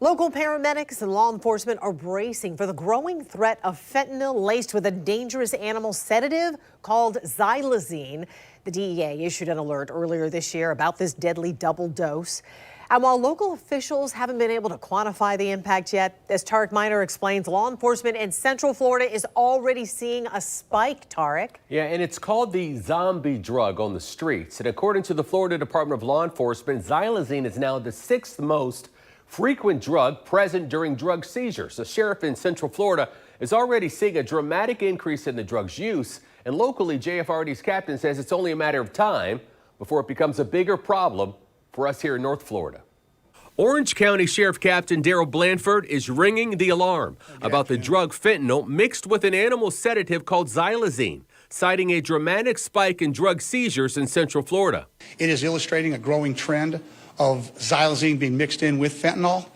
Local paramedics and law enforcement are bracing for the growing threat of fentanyl laced with a dangerous animal sedative called xylazine. The DEA issued an alert earlier this year about this deadly double dose. And while local officials haven't been able to quantify the impact yet, as Tarek Miner explains, law enforcement in Central Florida is already seeing a spike, Tarek. Yeah, and it's called the zombie drug on the streets. And according to the Florida Department of Law Enforcement, xylazine is now the sixth most frequent drug present during drug seizures. The sheriff in Central Florida is already seeing a dramatic increase in the drug's use. And locally, JFRD's captain says it's only a matter of time before it becomes a bigger problem for us here in North Florida. Orange County Sheriff Captain Daryl Blanford is ringing the alarm about the drug fentanyl mixed with an animal sedative called xylazine, citing a dramatic spike in drug seizures in Central Florida. It is illustrating a growing trend of xylazine being mixed in with fentanyl.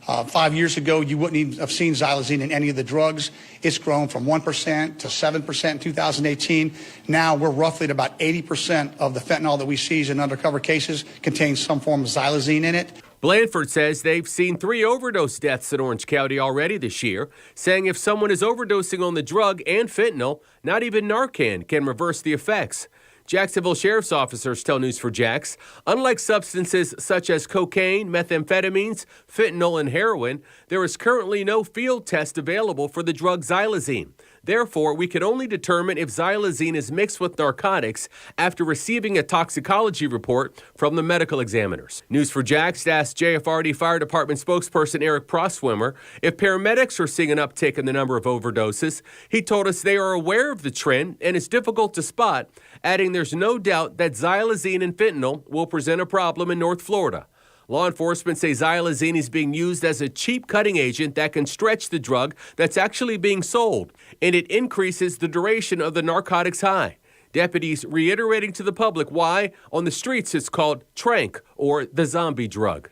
5 years ago, you wouldn't even have seen xylazine in any of the drugs. It's grown from 1% to 7% in 2018. Now we're roughly at about 80% of the fentanyl that we seize in undercover cases contains some form of xylazine in it. Blanford says they've seen 3 overdose deaths in Orange County already this year, saying if someone is overdosing on the drug and fentanyl, not even Narcan can reverse the effects. Jacksonville sheriff's officers tell News4Jax, unlike substances such as cocaine, methamphetamines, fentanyl, and heroin, there is currently no field test available for the drug xylazine. Therefore, we can only determine if xylazine is mixed with narcotics after receiving a toxicology report from the medical examiners. News4Jax asked JFRD Fire Department spokesperson Eric Proswimmer if paramedics are seeing an uptick in the number of overdoses. He told us they are aware of the trend and it's difficult to spot, adding there's no doubt that xylazine and fentanyl will present a problem in North Florida. Law enforcement say xylazine is being used as a cheap cutting agent that can stretch the drug that's actually being sold, and it increases the duration of the narcotics high. Deputies reiterating to the public why on the streets it's called trank, or the zombie drug.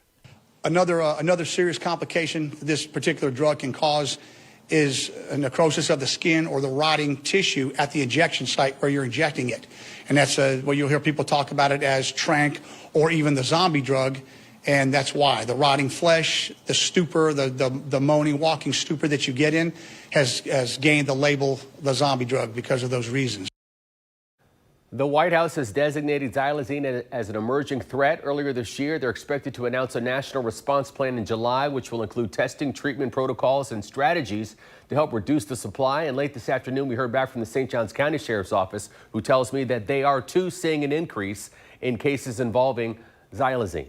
Another serious complication this particular drug can cause is a necrosis of the skin or the rotting tissue at the injection site where you're injecting it. And that's what you'll hear people talk about it as trank or even the zombie drug. And that's why the rotting flesh, the stupor, the moaning, walking stupor that you get in has gained the label the zombie drug because of those reasons. The White House has designated xylazine as an emerging threat. Earlier this year, they're expected to announce a national response plan in July, which will include testing, treatment protocols, and strategies to help reduce the supply. And late this afternoon, we heard back from the St. Johns County Sheriff's Office, who tells me that they are too seeing an increase in cases involving xylazine.